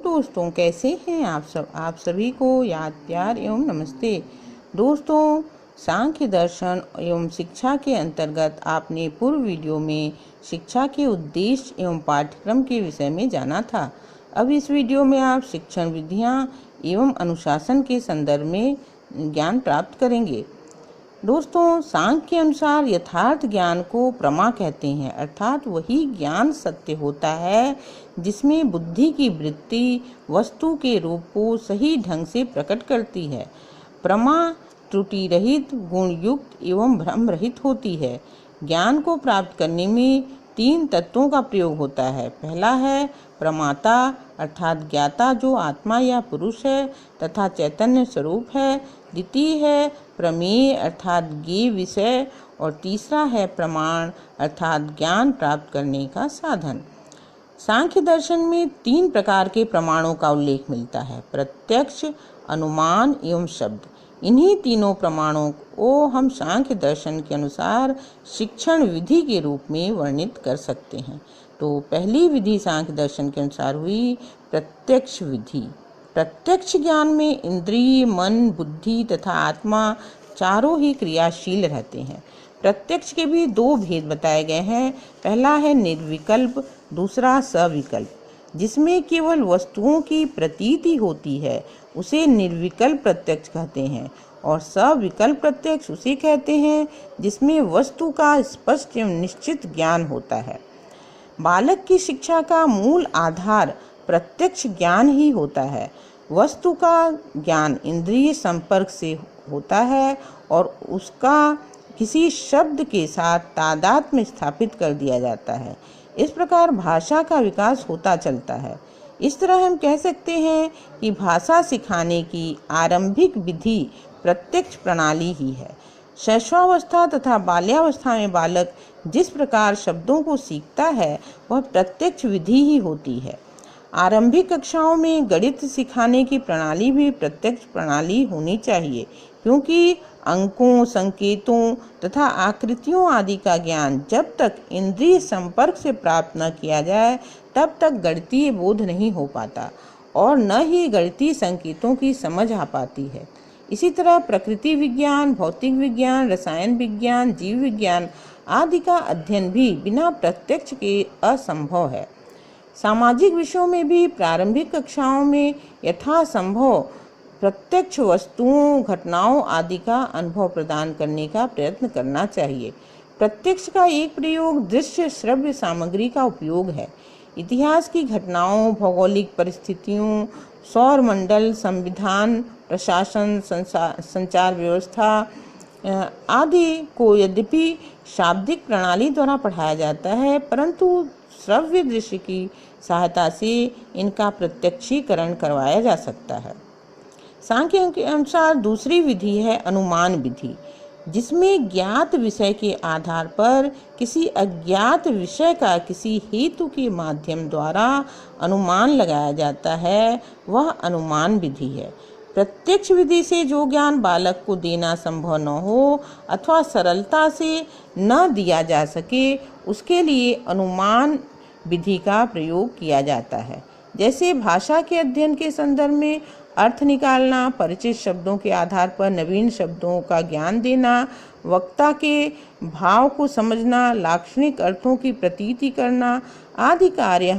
दोस्तों, कैसे हैं आप सब। आप सभी को याद, प्यार एवं नमस्ते। दोस्तों, सांख्य दर्शन एवं शिक्षा के अंतर्गत आपने पूर्व वीडियो में शिक्षा के उद्देश्य एवं पाठ्यक्रम के विषय में जाना था। अब इस वीडियो में आप शिक्षण विधियां एवं अनुशासन के संदर्भ में ज्ञान प्राप्त करेंगे। दोस्तों, सांख्य के अनुसार यथार्थ ज्ञान को प्रमा कहते हैं, अर्थात वही ज्ञान सत्य होता है जिसमें बुद्धि की वृत्ति वस्तु के रूप को सही ढंग से प्रकट करती है। प्रमा त्रुटि रहित, गुण युक्त एवं भ्रम रहित होती है। ज्ञान को प्राप्त करने में 3 तत्वों का प्रयोग होता है। पहला है प्रमाता अर्थात ज्ञाता, जो आत्मा या पुरुष है तथा चैतन्य स्वरूप है। द्वितीय है प्रमेय अर्थात ज्ञेय विषय, और तीसरा है प्रमाण अर्थात ज्ञान प्राप्त करने का साधन। सांख्य दर्शन में 3 प्रकार के प्रमाणों का उल्लेख मिलता है: प्रत्यक्ष, अनुमान एवं शब्द। इन्हीं तीनों प्रमाणों को हम सांख्य दर्शन के अनुसार शिक्षण विधि के रूप में वर्णित कर सकते हैं। तो पहली विधि सांख्य दर्शन के अनुसार हुई प्रत्यक्ष विधि। प्रत्यक्ष ज्ञान में इंद्रिय, मन, बुद्धि तथा आत्मा चारों ही क्रियाशील रहते हैं। प्रत्यक्ष के भी 2 भेद बताए गए हैं। पहला है निर्विकल्प, दूसरा सविकल्प। जिसमें केवल वस्तुओं की प्रतीति होती है उसे निर्विकल्प प्रत्यक्ष कहते हैं, और सविकल्प प्रत्यक्ष उसे कहते हैं जिसमें वस्तु का स्पष्ट एवं निश्चित ज्ञान होता है। बालक की शिक्षा का मूल आधार प्रत्यक्ष ज्ञान ही होता है। वस्तु का ज्ञान इंद्रिय संपर्क से होता है और उसका किसी शब्द के साथ तादात्म्य स्थापित कर दिया जाता है। इस प्रकार भाषा का विकास होता चलता है। इस तरह हम कह सकते हैं कि भाषा सिखाने की आरंभिक विधि प्रत्यक्ष प्रणाली ही है। शैशवावस्था तथा बाल्यावस्था में बालक जिस प्रकार शब्दों को सीखता है वह प्रत्यक्ष विधि ही होती है। आरंभिक कक्षाओं में गणित सिखाने की प्रणाली भी प्रत्यक्ष प्रणाली होनी चाहिए, क्योंकि अंकों, संकेतों तथा आकृतियों आदि का ज्ञान जब तक इंद्रिय संपर्क से प्राप्त न किया जाए तब तक गणितीय बोध नहीं हो पाता और न ही गणितीय संकेतों की समझ आ पाती है। इसी तरह प्रकृति विज्ञान, भौतिक विज्ञान, रसायन विज्ञान, जीव विज्ञान आदि का अध्ययन भी बिना प्रत्यक्ष के असंभव है। सामाजिक विषयों में भी प्रारंभिक कक्षाओं में यथासंभव प्रत्यक्ष वस्तुओं, घटनाओं आदि का अनुभव प्रदान करने का प्रयत्न करना चाहिए। प्रत्यक्ष का एक प्रयोग दृश्य श्रव्य सामग्री का उपयोग है। इतिहास की घटनाओं, भौगोलिक परिस्थितियों, सौर मंडल, संविधान, प्रशासन, संचार व्यवस्था आदि को यद्यपि शाब्दिक प्रणाली द्वारा पढ़ाया जाता है, परंतु श्रव्य दृश्य की सहायता से इनका प्रत्यक्षीकरण करवाया जा सकता है। सांख्य के अनुसार दूसरी विधि है अनुमान विधि, जिसमें ज्ञात विषय के आधार पर किसी अज्ञात विषय का किसी हेतु के माध्यम द्वारा अनुमान लगाया जाता है, वह अनुमान विधि है। प्रत्यक्ष विधि से जो ज्ञान बालक को देना संभव न हो अथवा सरलता से न दिया जा सके, उसके लिए अनुमान विधि का प्रयोग किया जाता है। जैसे भाषा के अध्ययन के संदर्भ में अर्थ निकालना, परिचित शब्दों के आधार पर नवीन शब्दों का ज्ञान देना, वक्ता के भाव को समझना, लाक्षणिक अर्थों की प्रतीति करना आदि कार्य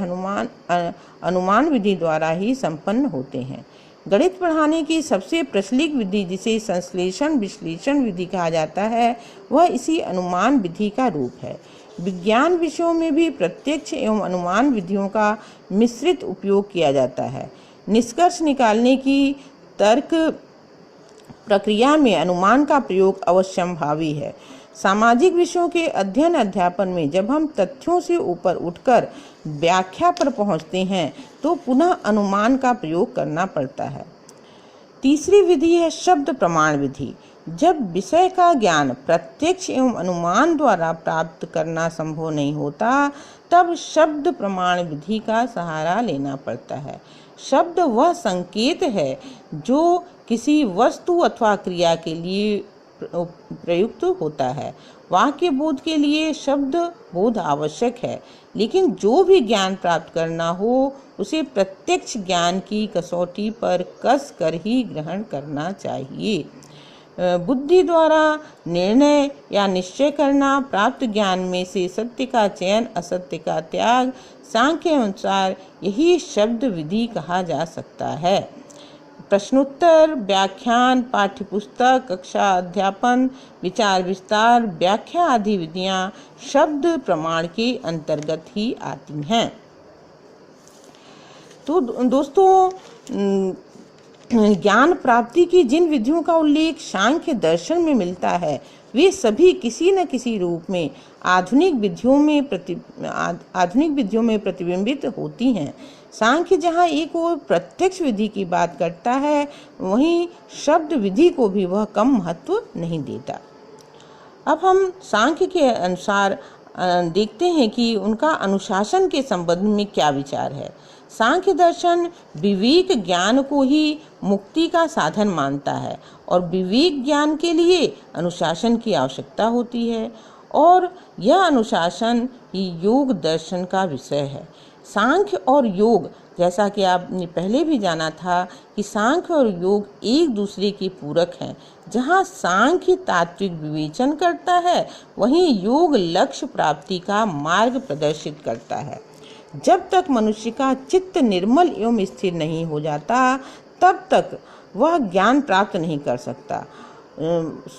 अनुमान विधि द्वारा ही संपन्न होते हैं। गणित पढ़ाने की सबसे प्रचलित विधि, जिसे संश्लेषण विश्लेषण विधि कहा जाता है, वह इसी अनुमान विधि का रूप है। विज्ञान विषयों में भी प्रत्यक्ष एवं अनुमान विधियों का मिश्रित उपयोग किया जाता है। निष्कर्ष निकालने की तर्क प्रक्रिया में अनुमान का प्रयोग अवश्यंभावी है। सामाजिक विषयों के अध्ययन अध्यापन में जब हम तथ्यों से ऊपर उठकर व्याख्या पर पहुंचते हैं तो पुनः अनुमान का प्रयोग करना पड़ता है। तीसरी विधि है शब्द प्रमाण विधि। जब विषय का ज्ञान प्रत्यक्ष एवं अनुमान द्वारा प्राप्त करना संभव नहीं होता, तब शब्द प्रमाण विधि का सहारा लेना पड़ता है। शब्द वह संकेत है जो किसी वस्तु अथवा क्रिया के लिए प्रयुक्त होता है। वाक्य बोध के लिए शब्द बोध आवश्यक है, लेकिन जो भी ज्ञान प्राप्त करना हो उसे प्रत्यक्ष ज्ञान की कसौटी पर कस कर ही ग्रहण करना चाहिए। बुद्धि द्वारा निर्णय या निश्चय करना, प्राप्त ज्ञान में से सत्य का चयन, असत्य का त्याग, सांख्य अनुसार यही शब्द विधि कहा जा सकता है। प्रश्नोत्तर, व्याख्यान, पाठ्यपुस्तक, कक्षा अध्यापन, विचार विस्तार, व्याख्या आदि विधियां शब्द प्रमाण के अंतर्गत ही आती हैं। तो दोस्तों, ज्ञान प्राप्ति की जिन विधियों का उल्लेख सांख्य दर्शन में मिलता है वे सभी किसी न किसी रूप में आधुनिक विधियों में प्रतिबिंबित होती हैं। सांख्य जहाँ एक और प्रत्यक्ष विधि की बात करता है, वहीं शब्द विधि को भी वह कम महत्व नहीं देता। अब हम सांख्य के अनुसार देखते हैं कि उनका अनुशासन के संबंध में क्या विचार है। सांख्य दर्शन विवेक ज्ञान को ही मुक्ति का साधन मानता है और विवेक ज्ञान के लिए अनुशासन की आवश्यकता होती है, और यह अनुशासन ही योग दर्शन का विषय है। सांख्य और योग, जैसा कि आपने पहले भी जाना था कि सांख्य और योग एक दूसरे के पूरक हैं। जहाँ सांख्य तात्विक विवेचन करता है, वहीं योग लक्ष्य प्राप्ति का मार्ग प्रदर्शित करता है। जब तक मनुष्य का चित्त निर्मल एवं स्थिर नहीं हो जाता, तब तक वह ज्ञान प्राप्त नहीं कर सकता।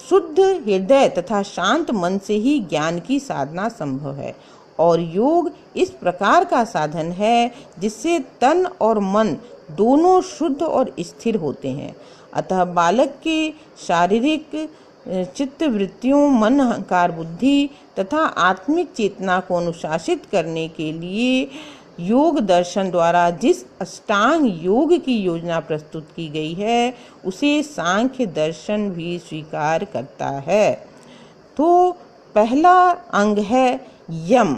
शुद्ध हृदय तथा शांत मन से ही ज्ञान की साधना संभव है, और योग इस प्रकार का साधन है जिससे तन और मन दोनों शुद्ध और स्थिर होते हैं। अतः बालक के शारीरिक चित्त वृत्तियों, मन, अहंकार, बुद्धि तथा आत्मिक चेतना को अनुशासित करने के लिए योग दर्शन द्वारा जिस अष्टांग योग की योजना प्रस्तुत की गई है, उसे सांख्य दर्शन भी स्वीकार करता है। तो पहला अंग है यम।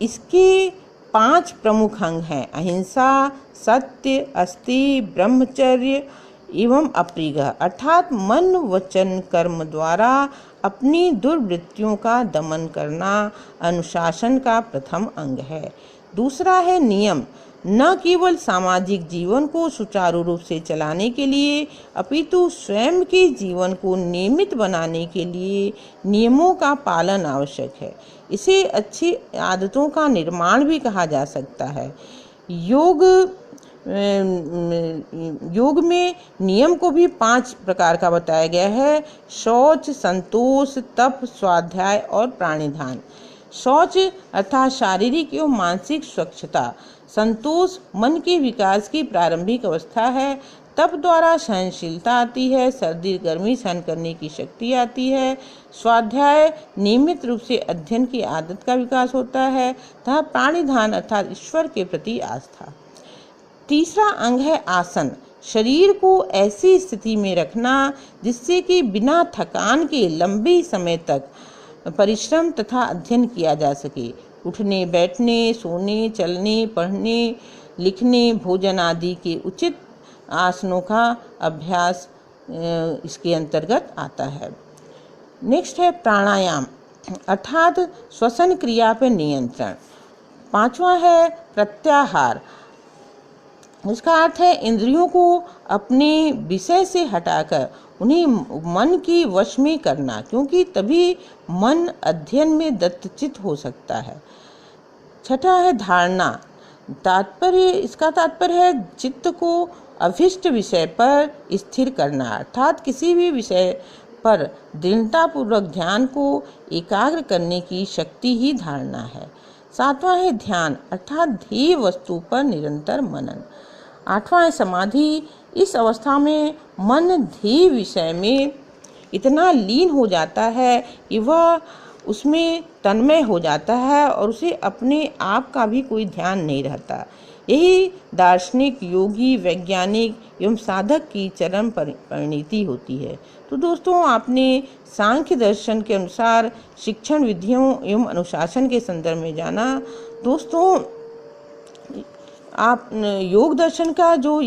इसके 5 प्रमुख अंग हैं: अहिंसा, सत्य, अस्ति, ब्रह्मचर्य एवं अप्रिग्रह, अर्थात मन, वचन, कर्म द्वारा अपनी दुर्वृत्तियों का दमन करना अनुशासन का प्रथम अंग है। दूसरा है नियम। न केवल सामाजिक जीवन को सुचारू रूप से चलाने के लिए, अपितु स्वयं के जीवन को नियमित बनाने के लिए नियमों का पालन आवश्यक है। इसे अच्छी आदतों का निर्माण भी कहा जा सकता है। योग में नियम को भी 5 प्रकार का बताया गया है: शौच, संतोष, तप, स्वाध्याय और प्राणिधान। शौच अर्थात शारीरिक एवं मानसिक स्वच्छता। संतोष मन के विकास की प्रारंभिक अवस्था है। तप द्वारा सहनशीलता आती है, सर्दी गर्मी सहन करने की शक्ति आती है। स्वाध्याय नियमित रूप से अध्ययन की आदत का विकास होता है तथा प्राणिधान अर्थात ईश्वर के प्रति आस्था। तीसरा अंग है आसन। शरीर को ऐसी स्थिति में रखना जिससे कि बिना थकान के लंबे समय तक परिश्रम तथा अध्ययन किया जा सके। उठने, बैठने, सोने, चलने, पढ़ने, लिखने, भोजन आदि के उचित आसनों का अभ्यास इसके अंतर्गत आता है। नेक्स्ट है प्राणायाम अर्थात श्वसन क्रिया पर नियंत्रण। 5वां है प्रत्याहार। इसका अर्थ है इंद्रियों को अपने विषय से हटाकर उन्हें मन के वश में करना, क्योंकि तभी मन अध्ययन में दत्तचित हो सकता है। 6ठा है धारणा। इसका तात्पर्य है चित्त को अभिष्ट विषय पर स्थिर करना, अर्थात किसी भी विषय पर दृढ़तापूर्वक ध्यान को एकाग्र करने की शक्ति ही धारणा है। 7वां है ध्यान अर्थात ध्येय वस्तु पर निरंतर मनन। 8वां है समाधि। इस अवस्था में मन ध्येय विषय में इतना लीन हो जाता है कि वह उसमें तन्मय हो जाता है और उसे अपने आप का भी कोई ध्यान नहीं रहता। यही दार्शनिक, योगी, वैज्ञानिक एवं साधक की चरम परिणति होती है। तो दोस्तों, आपने सांख्य दर्शन के अनुसार शिक्षण विधियों एवं अनुशासन के संदर्भ में जाना। दोस्तों, आप योग दर्शन का जो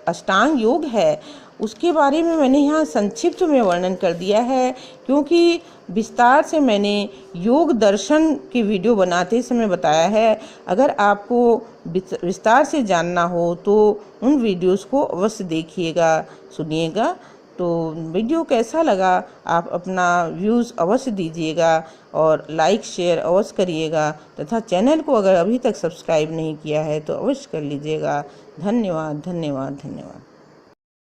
अष्टांग योग है उसके बारे में मैंने यहाँ संक्षिप्त में वर्णन कर दिया है, क्योंकि विस्तार से मैंने योग दर्शन की वीडियो बनाते समय बताया है। अगर आपको विस्तार से जानना हो तो उन वीडियोस को अवश्य देखिएगा, सुनिएगा। तो वीडियो कैसा लगा आप अपना व्यूज़ अवश्य दीजिएगा और लाइक शेयर अवश्य करिएगा, तथा चैनल को अगर अभी तक सब्सक्राइब नहीं किया है तो अवश्य कर लीजिएगा। धन्यवाद धन्यवाद धन्यवाद।